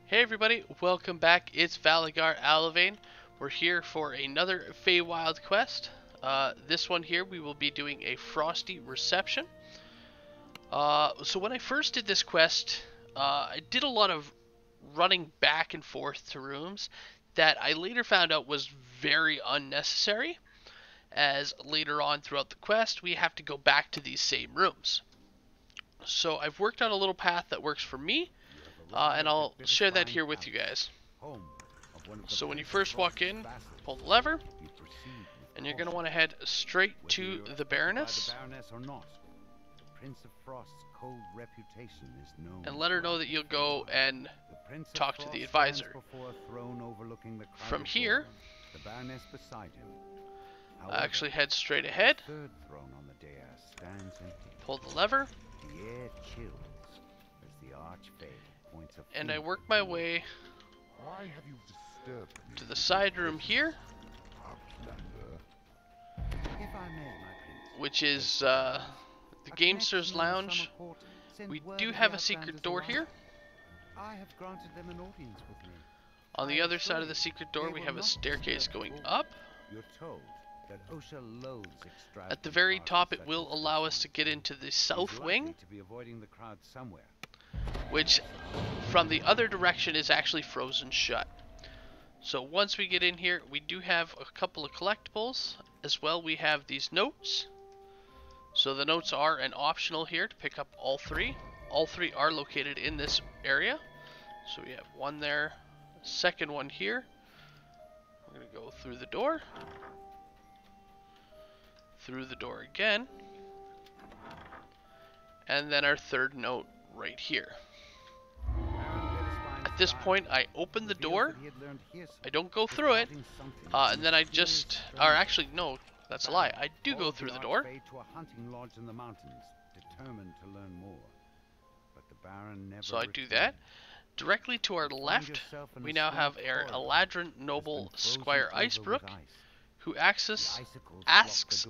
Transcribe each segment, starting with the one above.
Hey everybody, welcome back. It's Valagar Aloevain. We're here for another Feywild quest. This one here we will be doing a Frosty reception. So when I first did this quest, I did a lot of running back and forth to rooms that I later found out was very unnecessary, as later on throughout the quest we have to go back to these same rooms. So I've worked out a little path that works for me. And I'll share that here with you guys. So when you first walk in, pull the lever, and you're going to want to head straight to the Baroness, and let her know that you'll go and talk to the advisor. From here, actually head straight ahead, pull the lever, and I work my way to the side room here, which is the Gamester's Lounge. We do have a secret door here. On the other side of the secret door we have a staircase going up. At the very top it will allow us to get into the south wing, which from the other direction is actually frozen shut. So once we get in here, we do have a couple of collectibles. As well, we have these notes. So the notes are an optional here to pick up all three. All three are located in this area. So we have one there, second one here. We're going to go through the door. Through the door again. And then our third note right here. At this point, I open the door. I don't go through it, and then I just, or actually, no, that's a lie. I do go through the door. So I do that. Directly to our left, we now have our Eladrin noble Squire Icebrook, who asks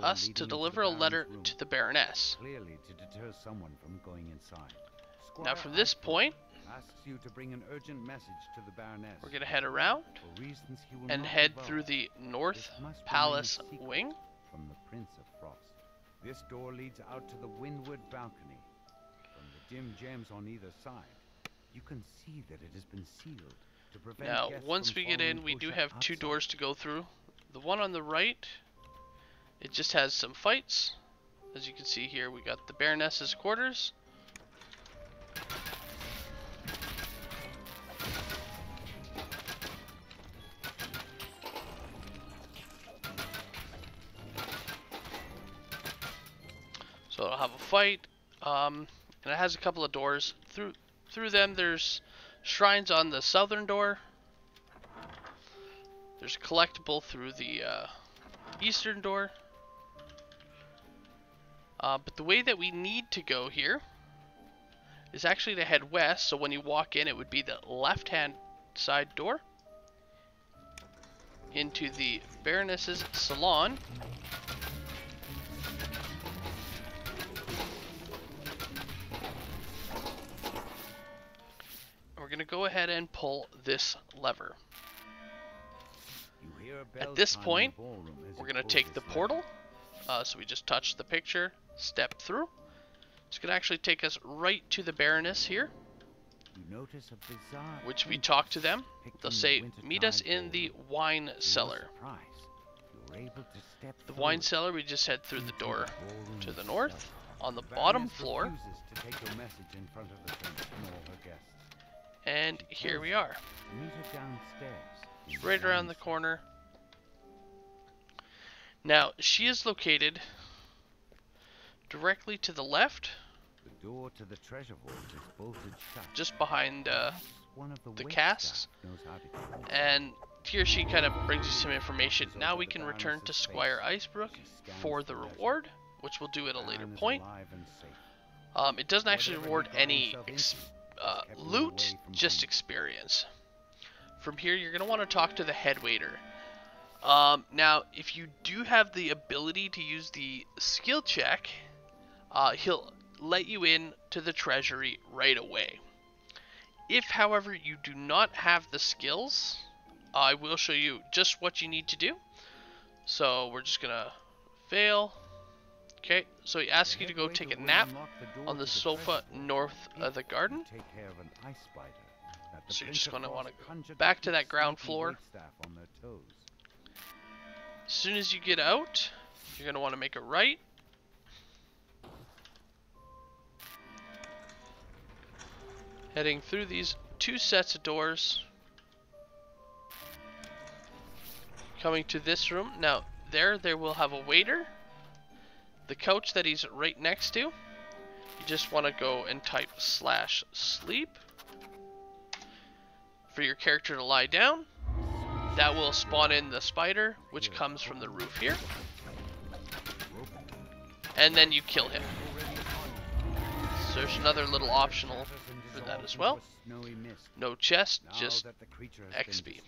us to deliver a letter to the Baroness. Now from this point, we're going to head around and head through the North Palace wing. This door leads out to the Windward Balcony. From the dim gems on either side, you can see that it has been sealed to prevent Now, guests once from we get in, we do have two doors to go through. The one on the right, it just has some fights. As you can see here, we got the Baroness's quarters. So it'll have a fight, and it has a couple of doors. Through them, there's shrines on the southern door. There's a collectible through the eastern door. But the way that we need to go here is actually to head west. So when you walk in, it would be the left-hand side door into the Baroness's salon. We're going to go ahead and pull this lever. At this point, we're going to take the portal. So we just touch the picture, step through. It's going to actually take us right to the Baroness here, which we talk to them. They'll say, meet us in the Wine Cellar. The Wine Cellar, we just head through the door to the north. On the bottom floor, and here we are, right around the corner. Now, she is located directly to the left, just behind the casks, and here she kind of brings you some information. Now we can return to Squire Icebrook for the reward, which we'll do at a later point. It doesn't actually reward any loot, just experience. From here, you're going to want to talk to the head waiter. Now, if you do have the ability to use the skill check, he'll let you in to the treasury right away. If, however, you do not have the skills, I will show you just what you need to do. So we're just gonna fail. Okay, so he asks you to go take a nap on the sofa north of the garden. So you're just gonna want to go back to that ground floor. As soon as you get out, you're gonna want to make a right. Heading through these 2 sets of doors. Coming to this room. Now, there will have a waiter. The couch that he's right next to, you just want to go and type /sleep for your character to lie down. That will spawn in the spider, which comes from the roof here. And then you kill him. So there's another little optional for that as well. No chest, just XP.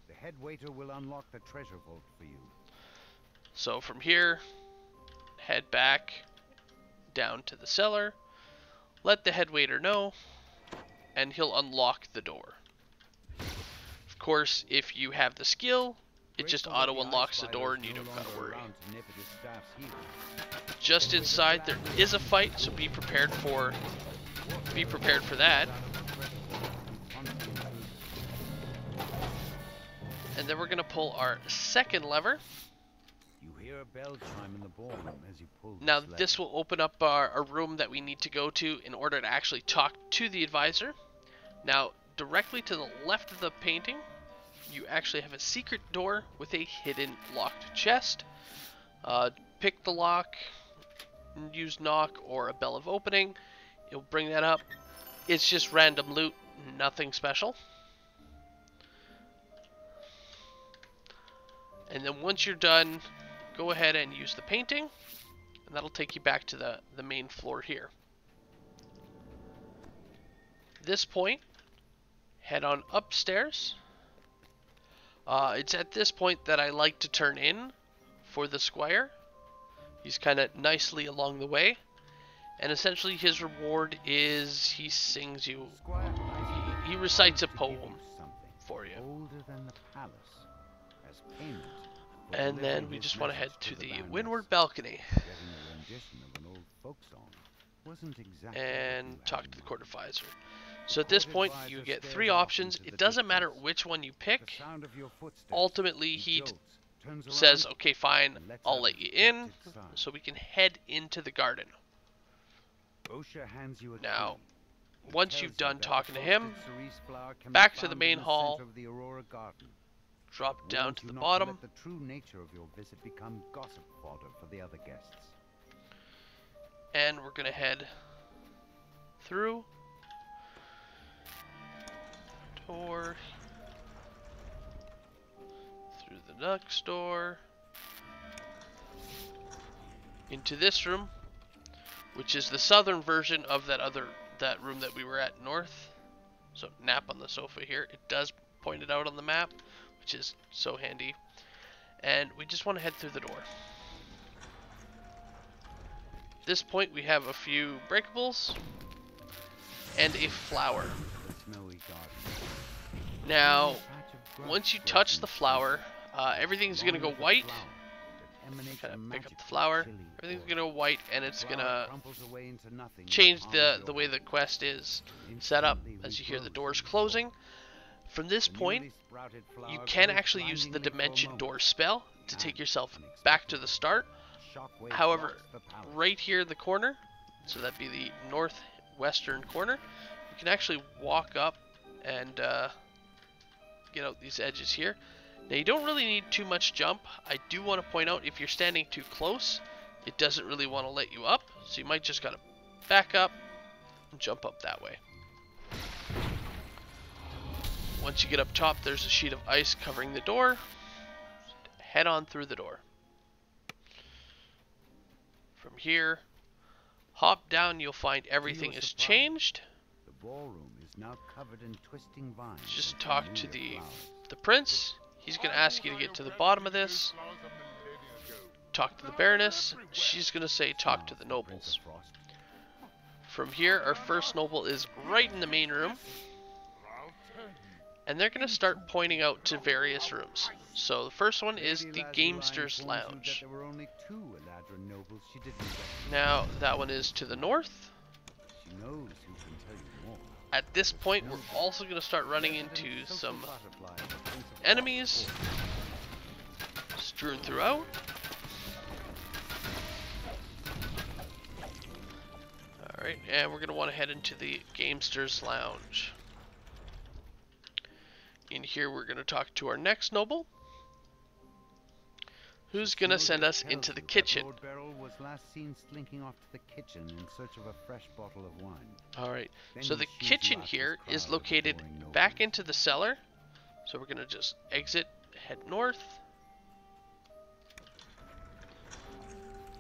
The head waiter will unlock the treasure vault for you. So from here, head back down to the cellar, let the head waiter know, and he'll unlock the door. Of course, if you have the skill, it just auto unlocks the door and you don't gotta worry. Just inside there is a fight, so be prepared for that. And then we're gonna pull our second lever. You hear a bell chime in the ballroom as you pull. Now this will open up a room that we need to go to in order to actually talk to the advisor. Now, directly to the left of the painting, you actually have a secret door with a hidden locked chest. Pick the lock, use knock or a bell of opening. You'll bring that up. It's just random loot, nothing special. And then once you're done, go ahead and use the painting, and that'll take you back to the main floor here. At this point, head on upstairs. It's at this point that I like to turn in for the squire. He's kind of nicely along the way, and essentially his reward is he sings you, he recites a poem for you. And then we just want to head to the Windward Balcony and talk to the court advisor. So at this point, you get 3 options. It doesn't matter which one you pick. Ultimately, he says, okay, fine, I'll let you in, so we can head into the garden. Now, once you've done talking to him, back to the main hall, drop down to the bottom, the true nature of your visit become gossip fodder for the other guests. And we're gonna head through door, through the next door, into this room, which is the southern version of that room that we were at north. So nap on the sofa here. It does point it out on the map, which is so handy. And we just want to head through the door. At this point we have a few breakables and a flower. Now, once you touch the flower, everything's gonna go white. Kind of pick up the flower. Everything's gonna go white, and it's gonna change the way the quest is set up as you hear the doors closing. From this point, you can actually use the Dimension Door spell to take yourself back to the start. However, right here in the corner, so that'd be the northwestern corner, you can actually walk up and get out these edges here. Now you don't really need too much jump. I do want to point out, if you're standing too close, it doesn't really want to let you up, so you might just gotta back up and jump up that way. Once you get up top, there's a sheet of ice covering the door. Head on through the door. From here, hop down, you'll find everything is changed. The ballroom is now covered in twisting vines. Just talk to the prince. He's going to ask you to get to the bottom of this. Talk to the Baroness. She's going to say talk to the nobles. From here, our first noble is right in the main room. And they're going to start pointing out to various rooms. So the first one is the Gamester's Lounge. Now, that one is to the north. At this point, we're also going to start running into some enemies strewn throughout. Alright, and we're going to want to head into the Gamester's Lounge. In here, we're going to talk to our next noble, who's going to send us into the kitchen. Lord Beryl was last seen slinking off to the kitchen in search of a fresh bottle of wine. Alright, so the kitchen here is located back into the cellar. So we're going to just exit, head north,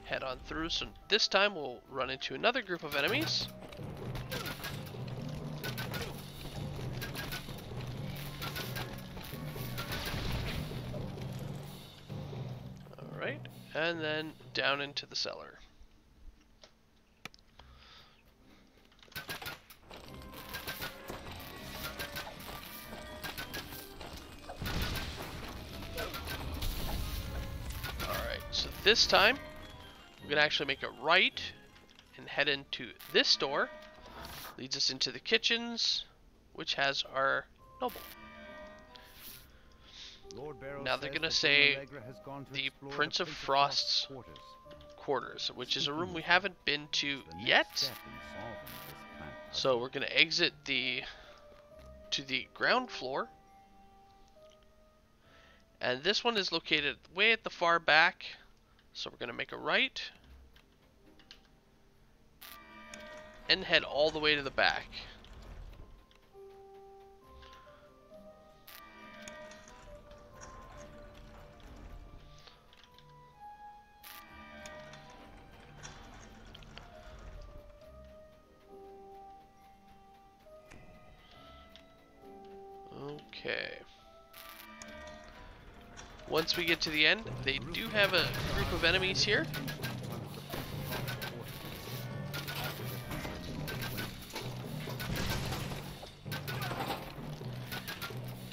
head on through. So this time we'll run into another group of enemies. Alright, and then down into the cellar. Alright, so this time we're going to actually make a right and head into this door. Leads us into the kitchens, which has our noble. Now they're going to say the Prince of Frost's quarters, which is a room we haven't been to yet. So we're going to exit to the ground floor. And this one is located way at the far back. So we're going to make a right and head all the way to the back. Okay. Once we get to the end, they do have a group of enemies here.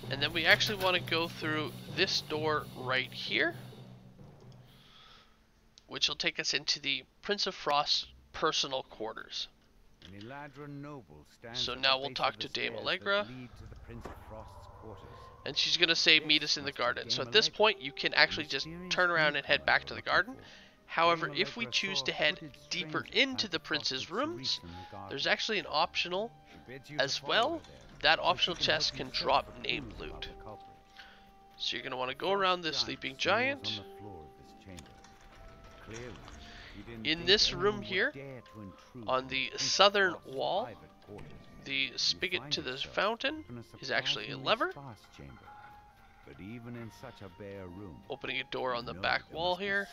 And then we actually want to go through this door right here, which will take us into the Prince of Frost's personal quarters. So now we'll talk to Dame Allegra, and she's going to say meet us in the garden. So at this point you can actually just turn around and head back to the garden. However, if we choose to head deeper into the prince's rooms, there's actually an optional as well. That optional chest can drop named loot. So you're going to want to go around this sleeping giant. In this room here, on the southern wall, the spigot to the fountain is actually a lever. Opening a door on the back wall here.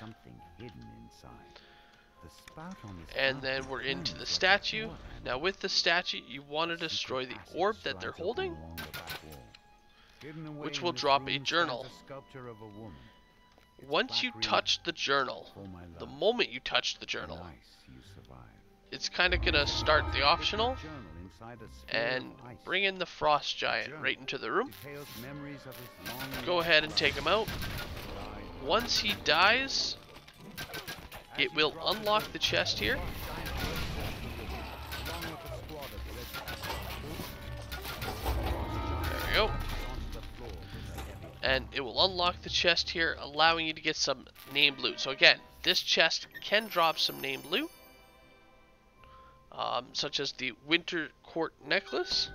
And then we're into the statue. Now with the statue, you want to destroy the orb that they're holding, which will drop a journal. Once you touch the journal, the moment you touch the journal, it's kind of going to start the optional and bring in the frost giant right into the room. Go ahead and take him out. Once he dies, it will unlock the chest here. There we go. And it will unlock the chest here, allowing you to get some named loot. So again, this chest can drop some named loot, such as the Winter Court necklace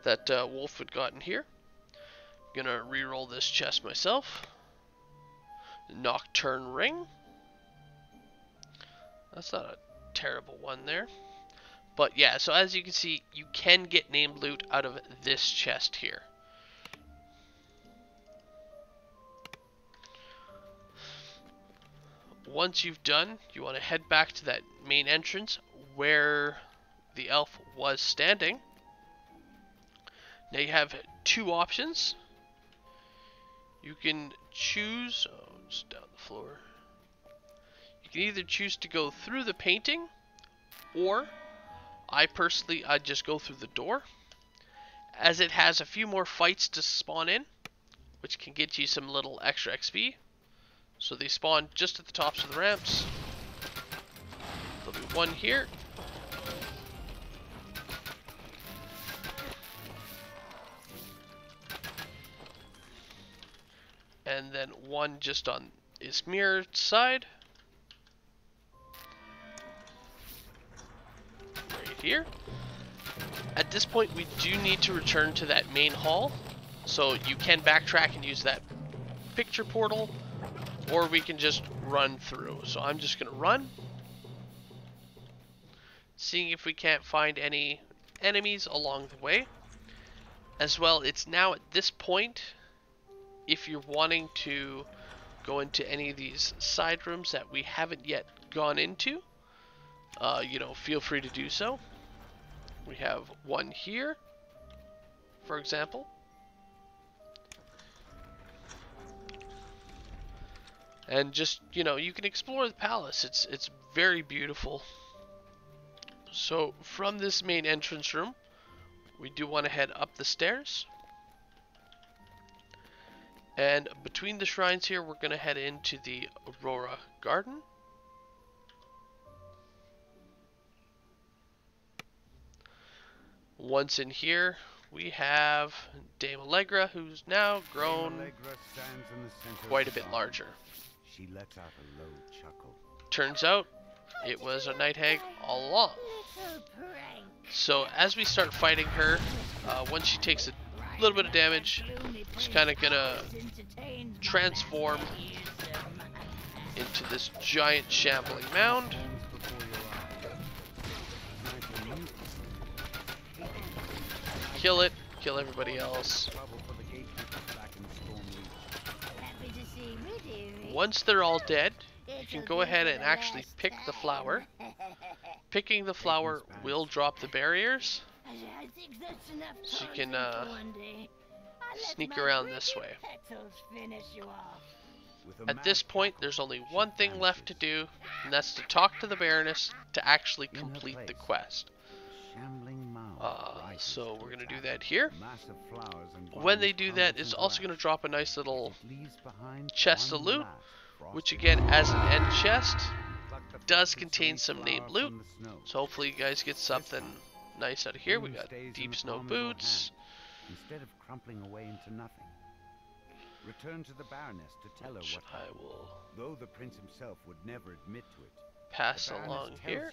that Wolfwood got in here. I'm gonna re-roll this chest myself. Nocturne ring. That's not a terrible one there. But yeah, so as you can see, you can get named loot out of this chest here. Once you've done, you want to head back to that main entrance where the elf was standing. Now you have two options. You can choose, oh, just down the floor. You can either choose to go through the painting, or I personally, I'd just go through the door, as it has a few more fights to spawn in, which can get you some little extra XP. So they spawn just at the tops of the ramps. There'll be one here. And then one just on his mirror side. Right here. At this point, we do need to return to that main hall. So you can backtrack and use that picture portal, or we can just run through. So I'm just going to run. Seeing if we can't find any enemies along the way. As well, it's now at this point, if you're wanting to go into any of these side rooms that we haven't yet gone into, you know, feel free to do so. We have one here, for example. And just, you know, you can explore the palace. It's very beautiful. So from this main entrance room, we do want to head up the stairs. And between the shrines here, we're going to head into the Aurora Garden. Once in here, we have Dame Allegra, who's now grown quite a bit larger. She lets out a low chuckle. Turns out, it was a night hag all along. So as we start fighting her, once she takes a little bit of damage, she's kind of gonna transform into this giant shambling mound. Kill it, kill everybody else. Once they're all dead, you can go ahead and actually pick the flower. Picking the flower will drop the barriers, so you can sneak around this way. At this point, there's only one thing left to do, and that's to talk to the Baroness to actually complete the quest. So we're going to do that here. When they do that, it's also going to drop a nice little chest of loot, which again, as an end chest, does contain some named loot. So hopefully you guys get something nice out of here. We got deep snow boots. Instead of crumpling away into nothing, return to the Baroness to tell her what happened. I will Though the prince himself would never admit to it, pass the Baroness along tells here.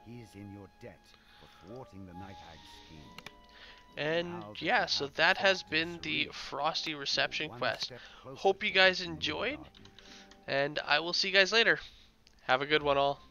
you he is in your debt for thwarting the night hag's scheme. And yeah, so that has been the Frosty reception quest. Hope you guys enjoyed, and I will see you guys later. Have a good one all.